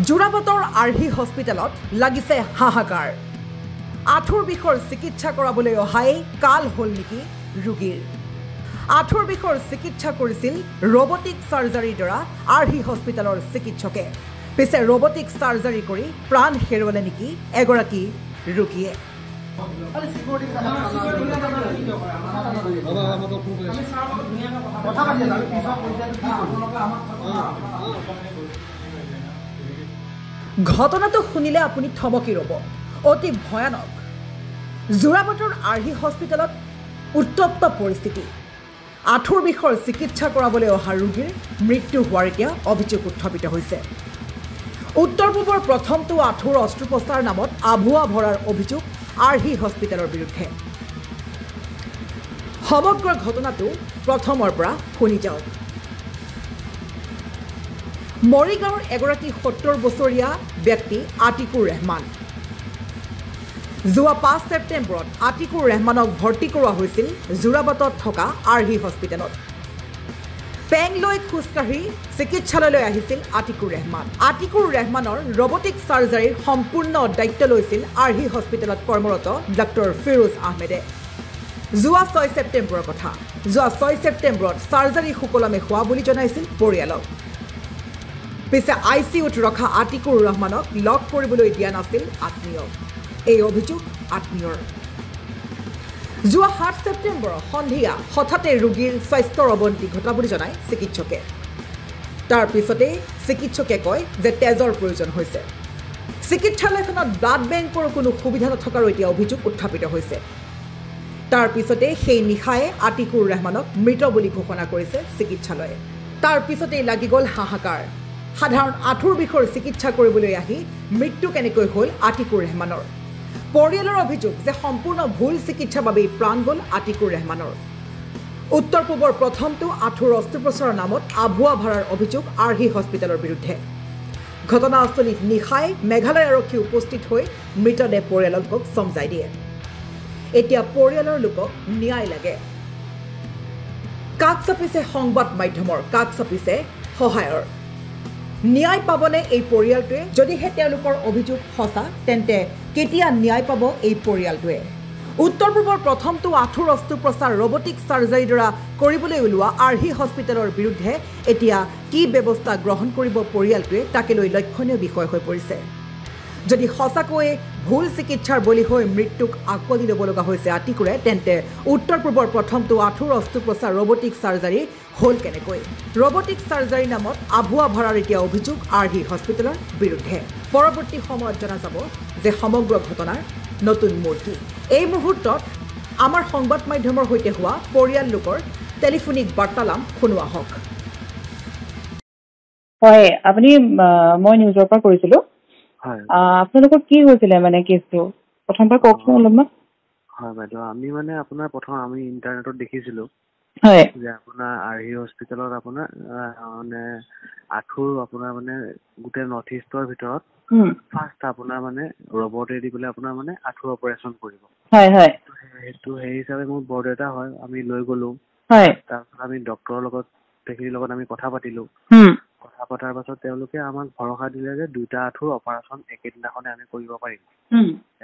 যোৰাবাটৰ আৰ্হি হস্পিটেলত লাগিছে হাহাকাৰ আঁঠুৰ বিষৰ চিকিৎসা কৰাবলৈ অহাই কাল হল নেকি ৰোগীৰ আঁঠুৰ বিষৰ চিকিৎসা কৰিছিল ৰবটিক সাৰ্জাৰীৰ দ্বাৰা আৰ্হি হস্পিটেলৰ চিকিৎসকে পিছে ৰবটিক সাৰ্জাৰী কৰি প্ৰাণ হেৰুৱালে নেকি এগৰাকী ৰোগীয়ে ঘটনাটো শুনিলে আপুনি থমকি ৰব অতি ভয়ানক যোৰাবাটৰ আৰ্হি হস্পিটেলত উত্তপ্ত পৰিস্থিতি আঁঠুৰ বিষৰ চিকিৎসা কৰাবলৈ অহা ৰোগীৰ মৃত্যু হোৱাৰ এতিয়া অভিযোগ উত্থাপিত হৈছে উত্তৰ পূবৰ প্ৰথমটো আঁঠুৰ অস্ত্ৰোপচাৰ নামত আভুৱা ভৰাৰ অভিযোগ আৰ্হি হস্পিটেলৰ বিৰুদ্ধে সমগ্ৰ ঘটনাটো প্ৰথমৰ পৰা শুনি যাওক মৰিগাঁৱৰ এগৰাকী ৭০ বছৰীয়া ব্যক্তি আতিকুৰ ৰহমান যোৱা ৫ ছেপ্টেম্বৰত আতিকুৰ ৰহমানক ভৰ্তি কৰোৱা হৈছিল যোৰাবাটত থকা আৰ্হি হস্পিটেলত পেং লৈ খোজকাঢ়ি চিকিৎসালয়লৈ আহিছিল আতিকুৰ ৰহমানৰ ৰবটিক সাৰ্জাৰীৰ সম্পূৰ্ণ দায়িত্ব লৈছিল আৰ্হি হস্পিটেলত কৰ্মৰত ডক্টৰ ফিৰোজ আহমেদে যোৱা ৬ ছেপ্টেম্বৰৰ কথা যোৱা ৬ ছেপ্টেম্বৰত সাৰ্জাৰী সুকলমে হোৱা বুলি জনাইছিল পৰিয়ালক পিছে আইচিইউত ৰখা আতিকুৰ ৰহমানক লগ কৰিবলৈ দিয়া নাছিল আত্মীয়ক এই অভিযোগ আত্মীয়ৰ যোৱা ৭ ছেপ্টেম্বৰ সন্ধিয়া হঠাতে ৰোগীৰ স্বাস্থ্যৰ অৱনতি ঘটা বুলি জনায় চিকিৎসকে তাৰ পিছতে চিকিৎসকে কয় যে তেজৰ প্ৰয়োজন হৈছে চিকিৎসালয়খনত ব্লাড বেংকৰ কোনো সুবিধা নথকাৰ এতিয়া অভিযোগ উত্থাপিত হৈছে তাৰ পিছতে সেই নিশায়ে আতিকুৰ ৰহমানক মৃত বুলি ঘোষণা কৰিছে চিকিৎসালয়ে তাৰ পিছতে লাগি গ'ল হাহাকাৰ সাধাৰণ আঁঠুৰ বিষৰ চিকিৎসা কৰিবলৈ আহি মৃত্যু কেনেকৈ হ'ল আতিকুৰ ৰহমানৰ পৰিয়ালৰ অভিযোগ যে সম্পূৰ্ণ ভুল চিকিৎসাৰ বাবে প্ৰাণ গ'ল আতিকুৰ ৰহমানৰ উত্তৰ পূবৰ প্ৰথমটো আঁঠুৰ অস্ত্ৰোপচাৰৰ নামত আভুৱা ভৰাৰ অভিযোগ আৰ্হি হস্পিটেলৰ বিৰুদ্ধে ঘটনাস্থলীত নিশাই মেঘালয় আৰক্ষী উপস্থিত হৈ মৃতদেহ পৰিয়ালক সমজাই দিয়ে এতিয়া পৰিয়ালৰ লোকক ন্যায় লাগে কাষ চাপিছে সংবাদ মাধ্যমৰ কাষ চাপিছে সহায়ৰ ন্যায় পাবনে এই পৰিয়ালটোৱে যদিহে তেওঁলোকৰ অভিযোগ সঁচা তেন্তে কেতিয়া ন্যায় পাব এই পৰিয়ালটোৱে উত্তৰ পূবৰ প্ৰথমটো আঁঠুৰ অস্ত্ৰোপচাৰ ৰবটিক সাৰ্জাৰীৰ দ্বাৰা কৰিবলৈ ওলোৱা আৰ্হি হস্পিটেলৰ বিৰুদ্ধে এতিয়া কি ব্যৱস্থা গ্ৰহণ কৰিব পৰিয়ালটোৱে তাকে লৈ লক্ষণীয় বিষয় হৈ পৰিছে যদি সঁচাকৈ ভুল চিকিৎসাৰ বলি হৈ মৃত্যুক আকোৱালি ল'ব লগা হৈছে আতিকুৰে তেন্তে উত্তৰ পূবৰ প্ৰথমটো আঁঠুৰ অস্ত্ৰোপচাৰ ৰবটিক সাৰ্জাৰী হ'ল কেনেকৈ ৰবটিক সাৰ্জাৰীৰ নামত আভুৱা ভৰাৰ এতিয়া অভিযোগ আৰ্হি হস্পিটেলৰ বিৰুদ্ধে পৰৱৰ্তী সময়ত জনা যাব যে সমগ্ৰ ঘটনাৰ নতুন মূৰ্তি এই মুহূৰ্তত আমাৰ সংবাদ মাধ্যমৰ সৈতে হোৱা পৰিয়াল লোকৰ টেলিফোনিক বাৰ্তালাপ শুনোৱা হওক হয় আপুনি মই নিউজৰ পৰা কৰিছিলোঁ আপোনালোকৰ কি হৈছিলে মানে কেছটো প্ৰথমবাৰ কওকচোন অলপমান হয় বাইদেউ আমি মানে আপোনাৰ প্ৰথম আমি ইণ্টাৰনেটত দেখিছিলোঁ হয় যে আপোনাৰ আৰ্হি হস্পিটেলত আপোনাৰ মানে আঁঠুৰ আপোনাৰ মানে গোটেই নৰ্থ ইষ্টৰ ভিতৰত ফাৰ্ষ্ট আপোনাৰ মানে ৰবটে দি পেলাই আপোনাৰ মানে আঁঠুৰ অপাৰেশ্যন কৰিব হয় হয় সেইটো সেই হিচাপে মোৰ বৰদেউতা হয় আমি লৈ গ'লোঁ হয় তাৰপিছত আমি ডক্টৰৰ লগত তেখেতৰ লগত আমি কথা পাতিলোঁ কথা পতাৰ পাছত তেওঁলোকে আমাক ভৰসা দিলে যে 2টা আঁঠুৰ অপাৰেশ্যন একেদিনাখনে আমি কৰিব পাৰিম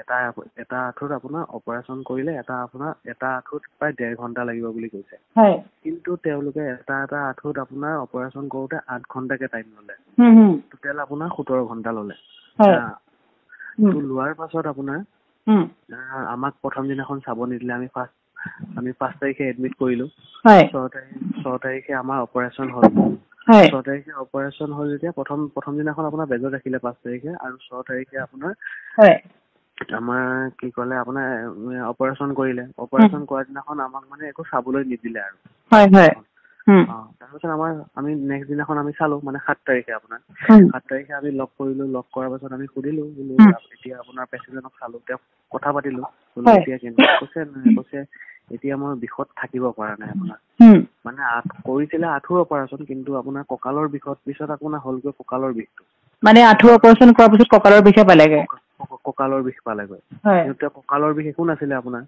এটা আঁঠুত আপোনাৰ অপাৰেশ্যন কৰিলে এটা আঁঠুত প্ৰায় 1.5 ঘণ্টা লাগিব বুলি কৈছে কিন্তু তেওঁলোকে এটা আঁঠুত আপোনাৰ অপাৰেশ্যন কৰোঁতে 8 ঘণ্টাকে টাইম ল'লে টোটেল আপোনাৰ 17 ঘণ্টা ল'লে লোৱাৰ পাছত আপোনাৰ আমাক প্ৰথম দিনাখন চাব নিদিলে আমি 5 তাৰিখে এডমিট কৰিলোঁ 6 তাৰিখে আমাৰ অপাৰেশ্যন হ'ল 6 তাৰিখে অপাৰেশ্যন হ'ল যেতিয়া প্ৰথম দিনাখন আপোনাৰ বেজত ৰাখিলে 5 তাৰিখে আৰু 6 তাৰিখে আপোনাৰ আমাৰ কি ক'লে আপোনাৰ অপাৰেশ্যন কৰিলে অপাৰেশ্যন কৰাৰ দিনাখন আমাক মানে একো চাবলৈ নিদিলে আৰু তাৰপিছত আমি নেক্সট দিনাখন আমি চালোঁ মানে 7 তাৰিখে আপোনাৰ 7 তাৰিখে আমি লগ কৰিলোঁ লগ কৰাৰ পাছত আমি সুধিলোঁ বোলো এতিয়া আপোনাৰ পেচেণ্টজনক চালোঁ তেওঁক কথা পাতিলোঁ বোলো এতিয়া কেনেকৈ কৈছে এতিয়া মই বিষত থাকিব পৰা নাই আপোনাৰ মানে কৰিছিলে আঁঠুৰ অপাৰেশ্যন কিন্তু আপোনাৰ কঁকালৰ বিষত পিছত আপোনাৰ হ'লগৈ কঁকালৰ বিষটো মানে আঁঠুৰ অপাৰেশ্যন কৰাৰ পিছত কঁকালৰ বিষে পালেগৈ কঁকালৰ বিষ পালেগৈ কিন্তু কঁকালৰ বিষ একো নাছিলে আপোনাৰ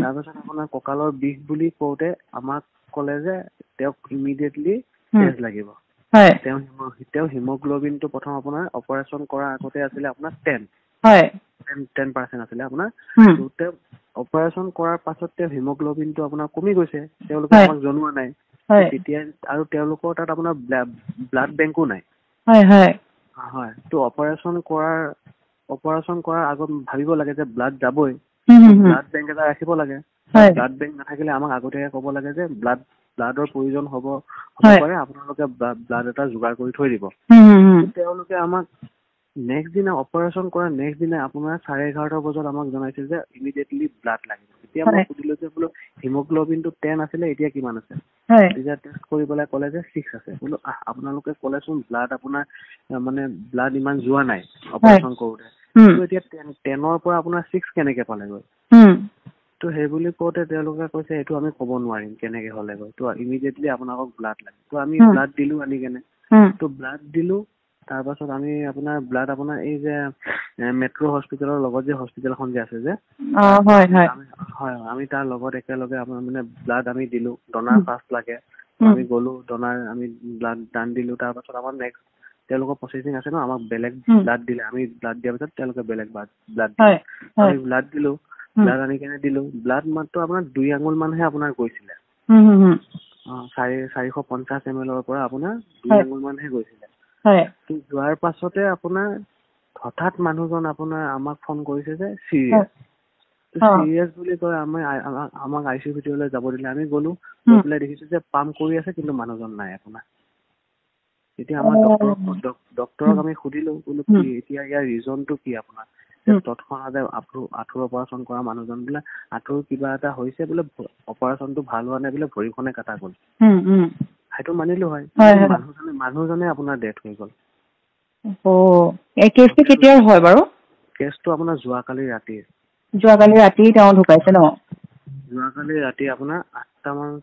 তাৰপিছত আপোনাৰ কঁকালৰ বিষ বুলি কওঁতে আমাক ক'লে যে তেওঁক ইমিডিয়েটলি তেজ লাগিব তেওঁ হিমোগ্লোবিনটো প্ৰথম আপোনাৰ অপাৰেশ্যন কৰাৰ আগতে আছিলে আপোনাৰ 10% আছিলে আপোনাৰ। তেওঁ অপাৰেশ্যন কৰাৰ পাছত তেওঁ হিমোগ্লোবিনটো আপোনাৰ কমি গৈছে, তেওঁলোকে আমাক জনোৱা নাই তেতিয়া, আৰু তেওঁলোকৰ তাত আপোনাৰ ব্লাড বেংকো নাই। হয়, তো অপাৰেশ্যন কৰাৰ আগত ভাবিব লাগে যে ব্লাড যাবই, ব্লাড বেংক এটা ৰাখিব লাগে। ব্লাড বেংক নাথাকিলে আমাক আগতীয়াকৈ ক'ব লাগে যে ব্লাডৰ প্ৰয়োজন হ'ব পাৰে, আপোনালোকে ব্লাড এটা যোগাৰ কৰি থৈ দিব। তেওঁলোকে আমাক নেক্সট দিনা অপাৰেশ্যন কৰা নেক্সট দিনা আপোনাৰ 11:30 বজাত আমাক জনাইছিল যে ইমিডিয়েটলি ব্লাড লাগিব। এতিয়া মই সুধিলো যে বোলো হিমোগ্লোবিনটো 10 আছিলে, এতিয়া কিমান আছে? তেতিয়া টেষ্ট কৰি পেলাই ক'লে যে 6 আছে। বোলো আপোনালোকে ক'লেচোন ব্লাড আপোনাৰ মানে ব্লাড ইমান যোৱা নাই অপাৰেশ্যন কৰোঁতে, এতিয়া 10ৰ পৰা আপোনাৰ 6 কেনেকে পালেগৈ? তো সেই বুলি কওঁতে তেওঁলোকে কৈছে এইটো আমি ক'ব নোৱাৰিম কেনেকে হ'লেগৈ, তো ইমিডিয়েটলি আপোনালোকক ব্লাড লাগে। তো আমি ব্লাড দিলো আনি কেনে, তো ব্লাড দিলো। তাৰপাছত আমি আপোনাৰ ব্লাড আপোনাৰ এই যে মেট্ৰ' হস্পিটেলৰ লগত যে হস্পিটেলখন যে আছে যে, হয়, আমি তাৰ লগত একেলগে আপোনাৰ মানে ব্লাড আমি দিলো। ডনাৰ ফাৰ্ষ্ট লাগে, আমি গ'লো ডনাৰ, আমি ব্লাড দান দিলো। তাৰপাছত আমাৰ নেক্সট তেওঁলোকৰ প্ৰচেছিং আছে ন, আমাক বেলেগ ব্লাড দিলে। আমি ব্লাড দিয়াৰ পিছত তেওঁলোকে বেলেগ ব্লাড দিলে। আমি ব্লাড দিলো, ব্লাড আনি কেনে দিলো। ব্লাড মাত্ৰ আপোনাৰ 2 আঙুল মানহে আপোনাৰ গৈছিলে। 450 ml পৰা আপোনাৰ 2 আঙুল মানহে গৈছিলে। যোৱাৰ পাছতে আপোনাৰ হঠাৎ মানুহজন আপোনাৰ আমাক ফোন কৰিছে যে চিৰিয়াছ বুলি কয়। আমাক ICU ভিতৰলৈ যাব দিলে। আমি গ'লো, গৈ পেলাই দেখিছো যে পাম্প কৰি আছে কিন্তু মানুহজন নাই আপোনাৰ। এতিয়া আমাৰ ডক্টৰক আমি সুধিলো, বোলো কি এতিয়া ইয়াৰ ৰিজনটো কি আপোনাৰ? তৎক্ষণাতে আঁঠুৰ অপাৰেশ্যন কৰা মানুহজন বোলে আঁঠুৰ কিবা এটা হৈছে বোলে, অপাৰেশ্যনটো ভাল হোৱা নাই বোলে, ভৰিখনে কাটা গ'ল। সেইটো মানিলো হয়, মানুহজনে আপোনাৰ ডেথ হৈ গ'ল। কেছটো কেতিয়াৰ হয় বাৰু? কেছটো আপোনাৰ যোৱাকালি ৰাতি তেওঁ ঢুকাইছে ন? যোৱাকালি ৰাতি আপোনাৰ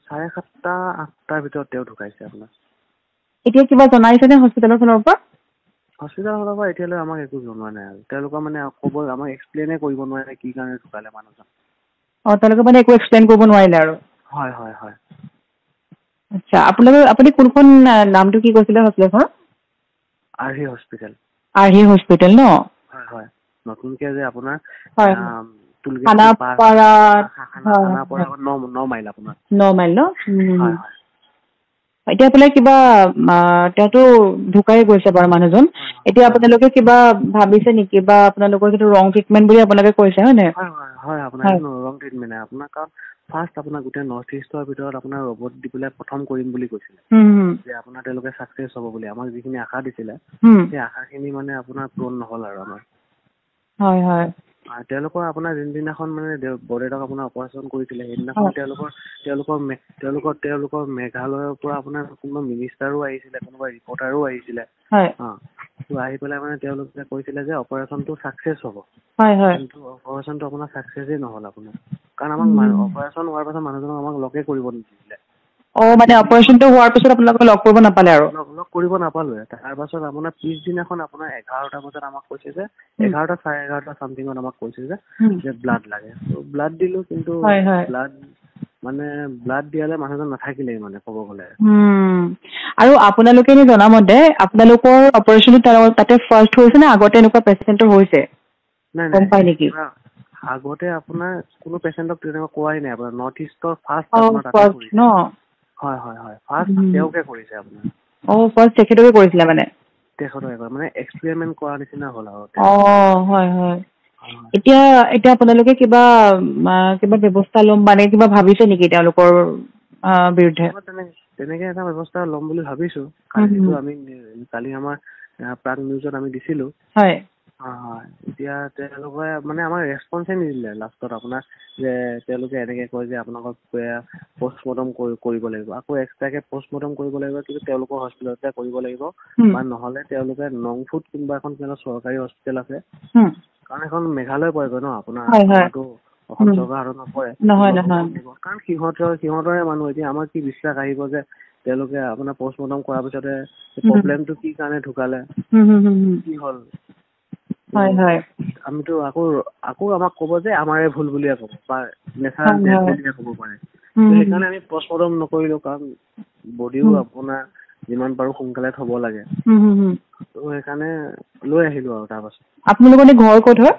7:30-8টাৰ ভিতৰত তেওঁ ঢুকাইছে আপোনাৰ। এতিয়া কিবা জনাইছে নে হস্পিটেলৰ ফালৰ পৰা? হস্পিটেলৰ ফালৰ পৰা এতিয়ালৈ আমাক একো জনোৱা নাই আৰু। তেওঁলোকৰ মানে আমাক এক্সপ্লেইনে কৰিব নোৱাৰে কি কাৰণে ঢুকালে মানুহজন। তেওঁলোকে মানে একো এক্সপ্লেইন কৰিব নোৱাৰিলে আৰু? হয়। আচ্ছা, আপুনি কোনখন নামটো কি কৈছিলে হস্পিটেলখনৰ? আৰ্হি হস্পিটেল। আৰ্হি হস্পিটেল ন? হয়। নতুনকে যে আপোনাৰ খানাপাৰা 9 মাইল আপোনাৰ। 9 মাইল ন? হয়। এতিয়া আপোনাৰ কিবা তেওঁতো ঢুকাই গৈছে বাৰু মানুহজন। এতিয়া আপোনালোকে কিবা ভাবিছে নেকি, বা আপোনালোকৰ যিটো ৰং ট্ৰিটমেণ্ট বুলি আপোনালোকে কৈছে হয় নাই? হয়, আপোনাৰ ৰং ট্ৰিটমেণ্ট আপোনাৰ, কাৰণ ফাৰ্ষ্ট আপোনাৰ গোটেই নৰ্থ ইষ্টৰ ভিতৰত আপোনাৰ ৰবট দি পেলাই প্ৰথম কৰিম বুলি কৈছিলে যে আপোনাৰ তেওঁলোকে ছাকচেছ হ'ব বুলি। আমাক যিখিনি আশা দিছিলে সেই আশাখিনি মানে আপোনাৰ পূৰণ নহ'ল আৰু আমাৰ। হয়। তেওঁলোকৰ আপোনাৰ যোনদিনাখন মানে বৰদেউতাক আপোনাৰ অপাৰেশ্যন কৰিছিলে, সেইদিনাখন তেওঁলোকৰ মেঘালয়ৰ পৰা আপোনাৰ কোনোবা মিনিষ্টাৰো আহিছিলে, কোনোবা ৰিপৰ্টাৰো আহিছিলে। তো আহি পেলাই মানে তেওঁলোকে কৈছিলে যে অপাৰেশ্যনটো ছাকচেছ হ'ব। কিন্তু অপাৰেশ্যনটো আপোনাৰ ছাকচেছেই নহ'ল আপোনাৰ, কাৰণ আমাক অপাৰেশ্যন হোৱাৰ পাছত মানুহজনক আমাক লগে কৰিব নিদিলে। মানে অপাৰেশ্যনটো হোৱাৰ পিছত আপোনালোকে লগ কৰিব নাপালে আৰু? লগ কৰিব নাপালোৱে। তাৰ পাছত আপোনাৰ পিছদিনাখন আপোনাৰ 11টা বজাত আমাক কৈছে যে 11:30 চামথিঙত আমাক কৈছে যে ব্লাড লাগে। ব্লাড দিলো, কিন্তু ব্লাড দিয়ালে মানুহজন নাথাকিলেই মানে ক'ব গ'লে। আৰু আপোনালোকে এনে জনামতে আপোনালোকৰ অপাৰেশ্যনটো তাতে ফাৰ্ষ্ট হৈছে নে আগতে এনেকুৱা পেচেণ্টৰ হৈছে? নাই, আগতে আপোনাৰ কোনো পেচেণ্টক তেনেকুৱা কোৱাই নাই। আপোনাৰ নৰ্থ ইষ্টৰ ফাৰ্ষ্ট আপোনাৰ তাতে কৰিছে ন? হয়, ফাৰ্ষ্ট তেওঁকে কৰিছে আপোনাৰ। ফাৰ্ষ্ট তেখেতকে কৰিছিলে মানে? মানে এক্সপেৰিমেণ্ট কৰা নিচিনা হ'ল আৰু। হয়। এতিয়া আপোনালোকে কিবা ব্যৱস্থা ল'ম মানে কিবা ভাবিছে নেকি তেওঁলোকৰ বিৰুদ্ধে? তেনেকে এটা ব্যৱস্থা ল'ম বুলি ভাবিছো। কালি আমাৰ প্ৰাগ নিউজত আমি দিছিলো। হয়। এতিয়া তেওঁলোকে মানে আমাক ৰেছপন্সে নিদিলে লাষ্টত আপোনাৰ, যে তেওঁলোকে এনেকে কয় যে আপোনালোকক পষ্টমৰ্টম কৰিব লাগিব, আকৌ এক্সট্ৰাকে পষ্টমৰ্টম কৰিব লাগিব, কিন্তু তেওঁলোকৰ হস্পিটেলতে কৰিব লাগিব, বা নহ'লে তেওঁলোকে নংফুত কোনোবা এখন চৰকাৰী হস্পিটেল আছে, কাৰণ এখন মেঘালয় পৰেগৈ ন আপোনাৰ, আমাৰতো অসম চৰকাৰ হাতত নপৰে। কাৰণ সিহঁতৰে মানুহ। এতিয়া আমাৰ কি বিশ্বাস আহিব যে তেওঁলোকে আপোনাৰ পষ্টমৰ্টম কৰাৰ পিছতে প্ৰব্লেমটো কি কাৰণে ঢুকালে, কি হ'ল, আমিতো আকৌ আমাক ক'ব যে আমাৰে ভুল বুলিয়ে ক'ব, বা নেচাৰেল ডেথ বুলিয়ে ক'ব পাৰে। সেইকাৰণে আমি পষ্টমৰ্টম নকৰিলো, কাৰণ বডিও আপোনাৰ যিমান পাৰো সোনকালে থব লাগে তো সেইকাৰণে লৈ আহিলো আৰু তাৰপাছত আপোনালোকৰ ঘৰ ক'ত হয়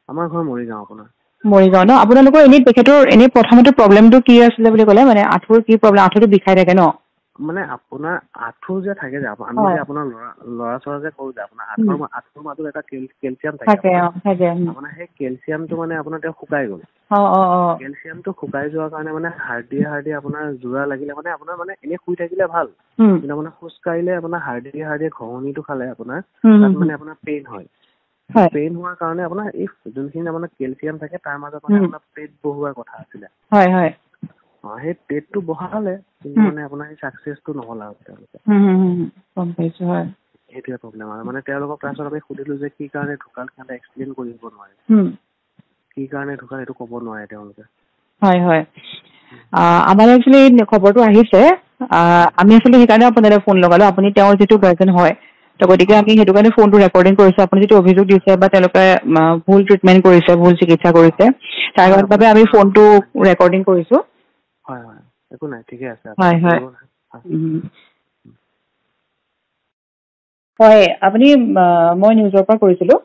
আমাৰ ঘৰ মৰিগাঁও আপোনাৰ মৰিগাঁও ন আপোনালোকৰ এনেই তেখেতৰ এনেই প্ৰথমতে প্ৰব্লেমটো কি আছিলে বুলি ক'লে মানে আঁঠুৰ কি প্ৰব্লেম আঁঠুটো বিষাই থাকে ন মানে আপোনাৰ আঁঠু যে থাকে যে আমি যে আপোনাৰ ল'ৰা ছোৱালী যে কৰো যে আপোনাৰ আঁঠুৰ মাজত এটা কেলচিয়াম থাকে আপোনাৰ সেই কেলচিয়ামটো মানে আপোনাৰ তেওঁ শুকাই গ'ল কেলচিয়ামটো শুকাই যোৱাৰ কাৰণে মানে হাৰ্ডিয়ে আপোনাৰ যোৰা লাগিলে মানে আপোনাৰ মানে এনেই শুই থাকিলে ভাল কিন্তু আপোনাৰ খোজ কাঢ়িলে আপোনাৰ হাৰ্ডিয়ে ঘঁহনিটো খালে আপোনাৰ তাত মানে আপোনাৰ পেইন হয় পেইন হোৱাৰ কাৰণে আপোনাৰ এই যোনখিনি আপোনাৰ কেলচিয়াম থাকে তাৰ মাজত মানে আপোনাৰ পেট বহোৱাৰ কথা আছিলে সেই পেটটো বহালে কিন্তু মানে আপোনাৰ এই চাকচেছটো নহ'ল আৰু তেওঁলোকে সেইটোৱে প্ৰব্লেম আৰু মানে তেওঁলোকক তাৰপিছত আমি সুধিলো যে কি কাৰণে ঢুকাল সিহঁতে এক্সপ্লেইন কৰিব নোৱাৰে কি কাৰণে ঢুকাল এইটো ক'ব নোৱাৰে তেওঁলোকে আমাৰ একচুৱেলি খবৰটো আহিছে আমি আচলতে সেইকাৰণে আপোনালৈ ফোন লগালো আপুনি তেওঁৰ যিটো গাৰ্জেন হয় তো গতিকে আমি সেইটো কাৰণে ফোনটো ৰেকৰ্ডিং কৰিছোঁ আপুনি যিটো অভিযোগ দিছে বা তেওঁলোকে ভুল ট্ৰিটমেণ্ট কৰিছে ভুল চিকিৎসা কৰিছে তাৰ বাবে আমি ফোনটো ৰেকৰ্ডিং কৰিছোঁ একো নাই ঠিকে আছে হয় আপুনি মই নিউজৰ পৰা কৰিছিলোঁ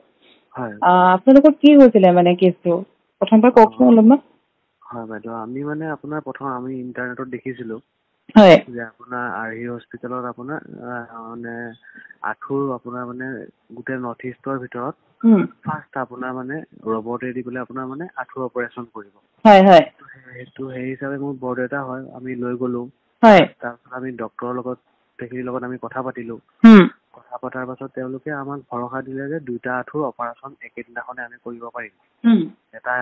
আপোনালোকৰ কি হৈছিলে মানে কেছটো প্ৰথমবাৰ কওকচোন অলপমান হয় বাইদেউ আমি মানে আপোনাৰ প্ৰথম আমি ইণ্টাৰনেটত দেখিছিলোঁ যে আপোনাৰ আৰ্হি হস্পিটেলত আপোনাৰ মানে আঁঠুৰ আপোনাৰ মানে গোটেই নৰ্থ ইষ্টৰ ভিতৰত ফাৰ্ষ্ট আপোনাৰ মানে ৰবটেদি পেলাই আপোনাৰ মানে আঁঠুৰ অপাৰেশ্যন কৰিব সেইটো সেই হিচাপে মোৰ বৰদেউতা হয় আমি লৈ গ'লো তাৰপিছত আমি ডক্তৰৰ লগত তেখেতৰ লগত আমি কথা পাতিলোঁ কথা পতাৰ পাছত তেওঁলোকে আমাক ভৰসা দিলে যে 2টা আঁঠুৰ অপাৰেশ্যন একেদিনাখনে আমি কৰিব পাৰিম এটা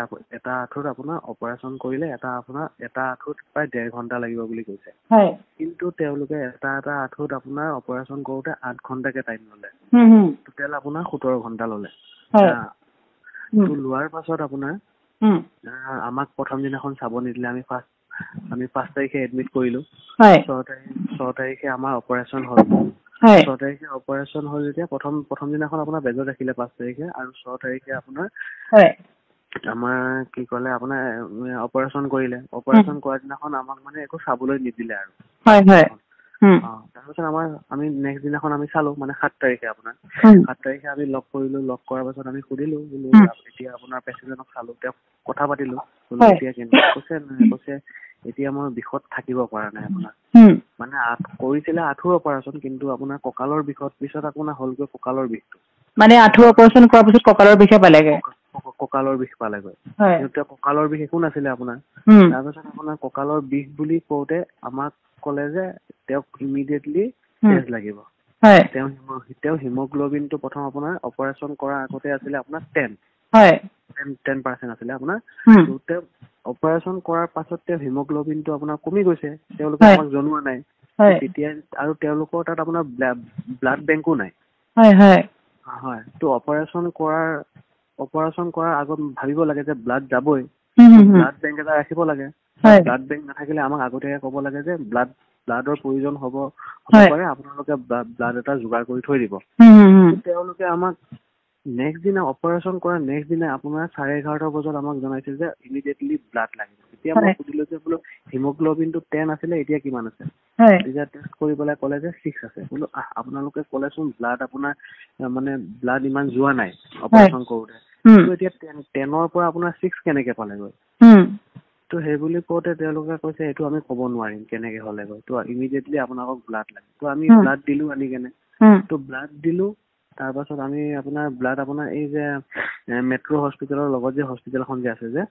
আঁঠুত আপোনাৰ অপাৰেশ্যন কৰিলে এটা আঁঠুত প্ৰায় 1.5 ঘণ্টা লাগিব বুলি কৈছে কিন্তু তেওঁলোকে এটা আঁঠুত আপোনাৰ অপাৰেশ্যন কৰোতে 8 ঘণ্টাকে টাইম ল'লে টোটেল আপোনাৰ 17 ঘণ্টা ল'লে লোৱাৰ পাছত আপোনাৰ আমাক প্ৰথম দিনাখন চাব নিদিলে আমি 5 তাৰিখে এডমিট কৰিলোঁ 6 তাৰিখে আমাৰ অপাৰেশ্যন হ'ল 6 তাৰিখে অপাৰেশ্যন হ'ল যেতিয়া প্ৰথম দিনাখন আপোনাৰ বেজত ৰাখিলে 5 তাৰিখে আৰু 6 তাৰিখে আপোনাৰ আমাৰ কি ক'লে আপোনাৰ অপাৰেশ্যন কৰিলে অপাৰেশ্যন কৰাৰ দিনাখন আমাক মানে একো চাবলৈ নিদিলে আৰু তাৰপিছত আমি নেক্সট দিনাখন আমি চালো মানে 7 তাৰিখে আপোনাৰ 7 তাৰিখে আমি লগ কৰিলো লগ কৰাৰ পাছত আমি সুধিলো বোলো এতিয়া আপোনাৰ পেচেণ্টজনক চালো তেওঁক কথা পাতিলো বোলো এতিয়া কেনেকুৱা কৈছে এতিয়া মই বিষত থাকিব পৰা নাই আপোনাৰ মানে কৰিছিলে আঁঠুৰ অপাৰেশ্যন কিন্তু আপোনাৰ কঁকালৰ বিষত পিছত আপোনাৰ হ'লগৈ কঁকালৰ বিষটো মানে আঁঠুৰ অপাৰেশ্যন কৰাৰ পিছত কঁকালৰ বিষে পালেগৈ কঁকালৰ বিষ পালেগৈ কিন্তু কঁকালৰ বিষ একো নাছিলে আপোনাৰ তাৰপিছত আপোনাৰ কঁকালৰ বিষ বুলি কওঁতে আমাক ক'লে যে তেওঁক ইমিডিয়েটলি টেষ্ট লাগিব তেওঁ হিমোগ্ল'বিনটো প্ৰথম আপোনাৰ অপাৰেশ্যন কৰাৰ আগতে আছিলে আপোনাৰ 10% আছিলে আপোনাৰ তেওঁ অপাৰেশ্যন কৰাৰ পাছত তেওঁ হিমোগ্ল'বিনটো আপোনাৰ কমি গৈছে তেওঁলোকে আমাক জনোৱা নাই তেতিয়া আৰু তেওঁলোকৰ তাত আপোনাৰ ব্লাড বেংকো নাই তো অপাৰেশ্যন কৰাৰ আগত ভাবিব লাগে যে ব্লাড যাবই ব্লাড বেংক এটা ৰাখিব লাগে ব্লাড বেংক নাথাকিলে আমাক আগতীয়াকে ক'ব লাগে যে ব্লাডৰ প্ৰয়োজন হ'ব পাৰে আপোনালোকে ব্লাড এটা যোগাৰ কৰি থৈ দিব তেওঁলোকে আমাক নেক্সট দিনা অপাৰেশ্যন কৰা নেক্সট দিনা আপোনাৰ 11:30 বজাত আমাক জনাইছিল যে ইমিডিয়েটলি ব্লাড লাগিব তেতিয়া মই সুধিলো যে বোলো হিমোগ্ল'বিনটো 10 আছিলে এতিয়া কিমান আছে তেতিয়া টেষ্ট কৰি পেলাই ক'লে যে 6 আছে বোলো আপোনালোকে ক'লেচোন ব্লাড আপোনাৰ মানে ব্লাড ইমান যোৱা নাই অপাৰেশ্যন কৰোতে এতিয়া 10ৰ পৰা আপোনাৰ 6 কেনেকে পালেগৈ তো সেই বুলি কওঁতে তেওঁলোকে কৈছে এইটো আমি ক'ব নোৱাৰিম কেনেকে হ'লেগৈ তো ইমিডিয়েটলি আপোনালোকক ব্লাড লাগে তো আমি ব্লাড দিলো আনি কেনে তো ব্লাড দিলো তাৰপাছত আমি আপোনাৰ ব্লাড আপোনাৰ এই যে মেট্ৰ' হস্পিটেলৰ লগত যে হস্পিটেলখন যে আছে যে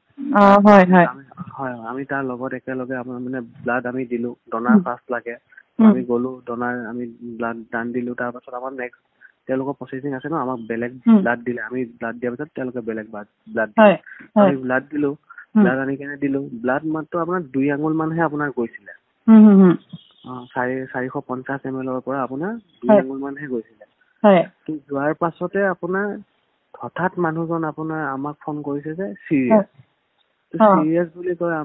আমি তাৰ লগত একেলগে আপোনাৰ মানে ব্লাড আমি দিলো ডনাৰ ফাৰ্ষ্ট লাগে আমি গ'লো ডনাৰ আমি ব্লাড দান দিলো তাৰপাছত আমাৰ নেক্সট তেওঁলোকৰ প্ৰচেছিং আছে ন আমাক বেলেগ ব্লাড দিলে আমি ব্লাড দিয়াৰ পিছত তেওঁলোকে বেলেগ ব্লাড দিলে আমি ব্লাড দিলো ব্লাড আনি কেনে দিলো ব্লাড মাত্ৰ আপোনাৰ 2 আঙুল মানহে আপোনাৰ গৈছিলে 450 ml পৰা আপোনাৰ 2 আঙুল মানহে গৈছিলে তো যোৱাৰ পাছতে আপোনাৰ হঠাৎ মানুহজন আপোনাৰ আমাক ফোন কৰিছে যে চিৰিয়াছ বুলি কয়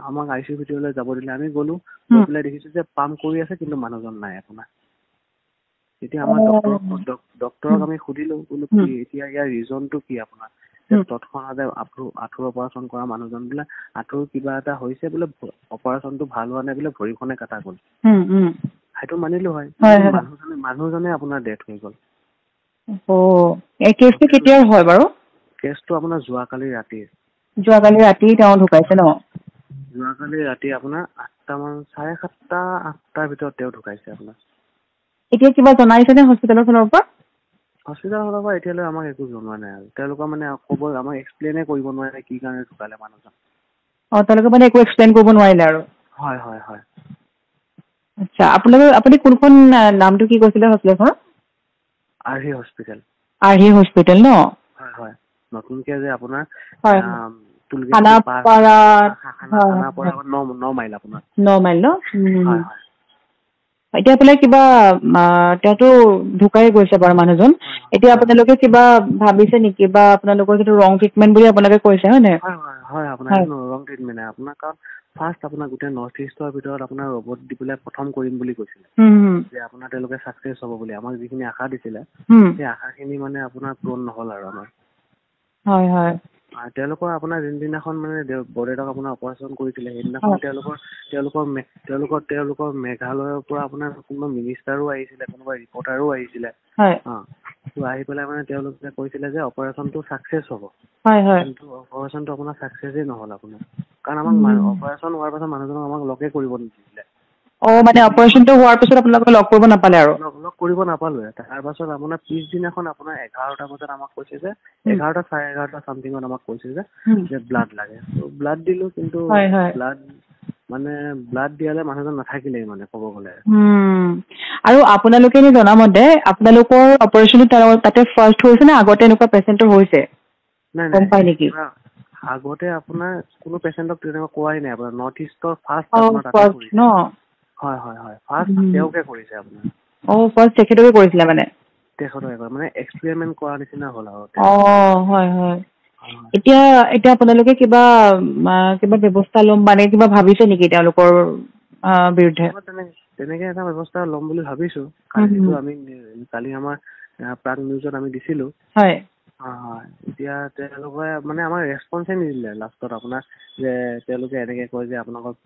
আমাক আইচিইউ ভিতৰলৈ যাব দিলে আমি গ'লো গৈ পেলাই দেখিছো যে পাম্প কৰি আছে কিন্তু মানুহজন নাই আপোনাৰ তেতিয়া আমাৰ ডক্তৰক আমি সুধিলো বোলো কি এতিয়া ইয়াৰ ৰিজনটো কি আপোনাৰ তৎক্ষণাতে আঁঠুৰ অপাৰেশ্যন কৰা মানুহজন বোলে আঁঠুৰ কিবা এটা হৈছে বোলে, অপাৰেশ্যনটো ভাল হোৱা নাই বোলে, ভৰিখনে কাটা গ'ল। সেইটো মানিলো হয়, মানুহজনে আপোনাৰ ডেথ হৈ গ'ল। এই কেছটো কেতিয়াৰ হয় বাৰু? কেছটো আপোনাৰ যোৱাকালি ৰাতি তেওঁ ঢুকাইছে ন? যোৱাকালি ৰাতি আপোনাৰ 8টামান 7:30 8টাৰ ভিতৰত তেওঁ ঢুকাইছে আপোনাৰ। এতিয়া কিবা জনাইছেনে হস্পিটেলৰ ফালৰ পৰা? হস্পিটেলৰ ফালৰ পৰা এতিয়ালৈ আমাক একো জনোৱা নাই আৰু তেওঁলোকৰ মানে আমাক এক্সপ্লেইনে কৰিব নোৱাৰে কি কাৰণে ঢুকালে মানুহজন। তেওঁলোকে মানে একো এক্সপ্লেইন কৰিব নোৱাৰিলে আৰু? হয়। আচ্ছা, আপুনি কোনখন নামটো কি কৈছিলে হস্পিটেলখনৰ? আৰ্হি হস্পিটেল। আৰ্হি হস্পিটেল ন? হয়। নতুনকে যে আপোনাৰ খানাপাৰা 9 মাইল আপোনাৰ। 9 মাইল ন? হয়। এতিয়া আপোনাৰ কিবা তেওঁতো ঢুকাই গৈছে বাৰু মানুহজন। এতিয়া আপোনালোকে কিবা ভাবিছে নেকি বা আপোনালোকৰ যিটো ৰং ট্ৰিটমেণ্ট বুলি আপোনালোকে কৈছে হয় নাই? হয়, আপোনাৰ ৰং ট্ৰিটমেণ্ট আপোনাৰ কাৰণ ফাৰ্ষ্ট আপোনাৰ গোটেই নৰ্থ ইষ্টৰ ভিতৰত আপোনাৰ ৰবট দি পেলাই প্ৰথম কৰিম বুলি কৈছিলে যে আপোনাৰ তেওঁলোকে ছাকচেছ হ'ব বুলি। আমাক যিখিনি আশা দিছিলে সেই আশাখিনি মানে আপোনাৰ পূৰণ নহ'ল আৰু আমাৰ। হয়। তেওঁলোকৰ আপোনাৰ যোনদিনাখন মানে বৰদেউতাক আপোনাৰ অপাৰেশ্যন কৰিছিলে সেইদিনাখন তেওঁলোকৰ মেঘালয়ৰ পৰা আপোনাৰ কোনোবা মিনিষ্টাৰো আহিছিলে, কোনোবা ৰিপৰ্টাৰো আহিছিলে। আহি পেলাই মানে তেওঁলোকে কৈছিলে যে অপাৰেশ্যনটো ছাকচেছ হ'ব। কিন্তু অপাৰেশ্যনটো আপোনাৰ ছাকচেছেই নহ'ল আপোনাৰ। কাৰণ আমাক অপাৰেশ্যন হোৱাৰ পাছত মানুহজনক আমাক লগে কৰিব নিদিছিলে। মানে অপাৰেশ্যনটো হোৱাৰ পিছত আপোনালোকে লগ কৰিব নাপালে আৰু? লগ কৰিব নাপালোৱে। তাৰ পাছত আপোনাৰ পিছদিনাখন আপোনাৰ 11টা বজাত আমাক কৈছে যে 11টা 11:30 চামথিঙত আমাক কৈছে যে ব্লাড লাগে। ব্লাড দিলো, কিন্তু ব্লাড দিয়ালে মানুহজন নাথাকিলেই মানে ক'ব গ'লে। আৰু আপোনালোকে এনে জনামতে আপোনালোকৰ অপাৰেশ্যনটো তাতে ফাৰ্ষ্ট হৈছে নে আগতে এনেকুৱা পেচেণ্টৰ হৈছে? নাই, গম পাই নেকি? আগতে আপোনাৰ কোনো পেচেণ্টক তেনেকুৱা কোৱাই নাই। আপোনাৰ নৰ্থ ইষ্টৰ ফাৰ্ষ্ট ন? হয়। ফাৰ্ষ্ট তেওঁকে কৰিছে আপোনাৰ। ফাৰ্ষ্ট তেখেতকে কৰিছিলে মানে? মানে এক্সপেৰিমেণ্ট কৰা নিচিনা হ'ল আৰু। হয়। এতিয়া আপোনালোকে কিবা ব্যৱস্থা ল'ম মানে কিবা ভাবিছে নেকি তেওঁলোকৰ বিৰুদ্ধে? তেনেকে এটা ব্যৱস্থা ল'ম বুলি ভাবিছো। কালি আমাৰ প্ৰাগ নিউজত আমি দিছিলো। হয়। এতিয়া তেওঁলোকে মানে আমাৰ ৰেছপন্সে নিদিলে লাষ্টত আপোনাৰ যে তেওঁলোকে এনেকে কয় যে আপোনালোকক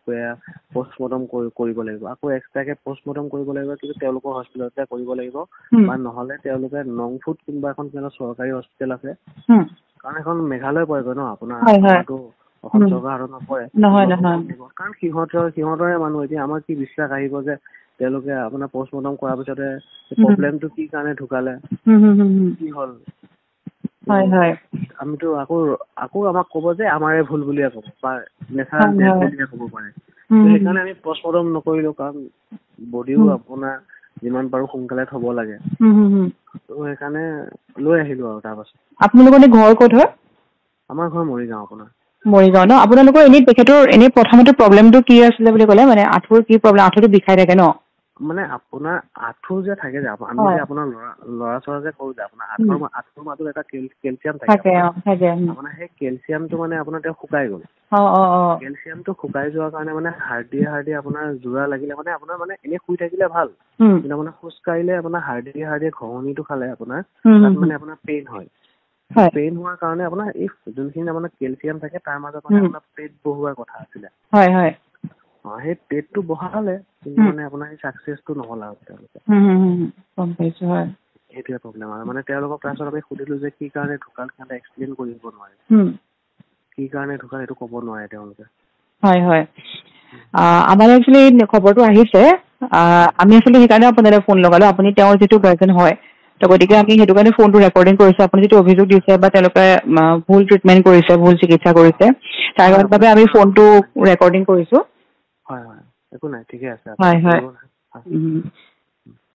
পষ্টমৰ্টম কৰিব লাগিব, আকৌ এক্সট্ৰাকে পষ্টমৰ্টম কৰিব লাগিব, কিন্তু তেওঁলোকৰ হস্পিটেলতে কৰিব লাগিব বা নহ'লে তেওঁলোকে নংফুত কোনোবা এখন চৰকাৰী হস্পিটেল আছে, কাৰণ এখন মেঘালয় পৰেগৈ ন আপোনাৰ, আমাৰতো অসম চৰকাৰ হাতত নপৰে। কাৰণ সিহঁতৰে মানুহ। এতিয়া আমাৰ কি বিশ্বাস আহিব যে তেওঁলোকে আপোনাৰ পষ্টমৰ্টম কৰাৰ পিছতে প্ৰব্লেমটো কি কাৰণে ঢুকালে, কি হ'ল, আমিতো আকৌ আমাক ক'ব যে আমাৰে ভুল বুলিয়ে ক'ব বা নেচাৰেল ডেথ বুলিয়ে ক'ব পাৰে। সেইকাৰণে আমি পষ্টমৰ্টম নকৰিলো, কাৰণ বডিও আপোনাৰ যিমান পাৰো সোনকালে থব লাগে। সেইকাৰণে লৈ আহিলো আৰু তাৰ পাছত। আপোনালোকৰ ঘৰ ক'ত হয়? আমাৰ ঘৰ মৰিগাঁও আপোনাৰ। মৰিগাঁও ন? আপোনালোকৰ তেখেতৰ প্ৰথমতে প্ৰব্লেমটো কি আছিলে বুলি ক'লে? মানে আঁঠুৰ কি প্ৰব্লেম? আঁঠুটো বিষাই থাকে ন? মানে আপোনাৰ আঁঠু যে থাকে যে আমি যে আপোনাৰ ল'ৰা ছোৱালী যে কৰো যে আপোনাৰ আঁঠুৰ মাজত এটা কেলচিয়াম থাকে। আপোনাৰ সেই কেলচিয়ামটো মানে আপোনাৰ তেওঁ শুকাই গ'ল। কেলচিয়ামটো শুকাই যোৱাৰ কাৰণে মানে হাৰ্ডিয়ে আপোনাৰ যোৰা লাগিলে মানে আপোনাৰ মানে এনেই শুই থাকিলে ভাল, কিন্তু আপোনাৰ খোজ কাঢ়িলে আপোনাৰ হাৰ্ডিয়ে ঘঁহনিটো খালে আপোনাৰ তাত মানে আপোনাৰ পেইন হয়। পেইন হোৱাৰ কাৰণে আপোনাৰ এই যোনখিনি আপোনাৰ কেলচিয়াম থাকে তাৰ মাজত মানে আপোনাৰ পেট বহোৱাৰ কথা আছিলে। সেই পেটটো বহালে, কিন্তু মানে আপোনাৰ সেই ছাকচেছটো নহ'ল আৰু তেওঁলোকে। সেইটোৱে প্ৰব্লেম আৰু মানে তেওঁলোকক তাৰপিছত আমি সুধিলো যে কি কাৰণে ঢুকাল, সিহঁতে এক্সপ্লেইন কৰিব নোৱাৰে। কি কাৰণে ঢুকাল সেইটো ক'ব নোৱাৰে তেওঁলোকে। আমাৰ একচুৱেলি খবৰটো আহিছে, আমি আচলতে সেইকাৰণে আপোনালৈ ফোন লগালো। আপুনি তেওঁৰ যিটো গাৰ্জেন হয়, গতিকে আমি সেইটো কাৰণে ফোনটো ৰেকৰ্ডিং কৰিছো। আপুনি যিটো অভিযোগ দিছে বা তেওঁলোকে ভুল ট্ৰিটমেণ্ট কৰিছে, ভুল চিকিৎসা কৰিছে, তাৰ বাবে আমি ফোনটো ৰেকৰ্ডিং কৰিছো। একো নাই, ঠিকে আছে।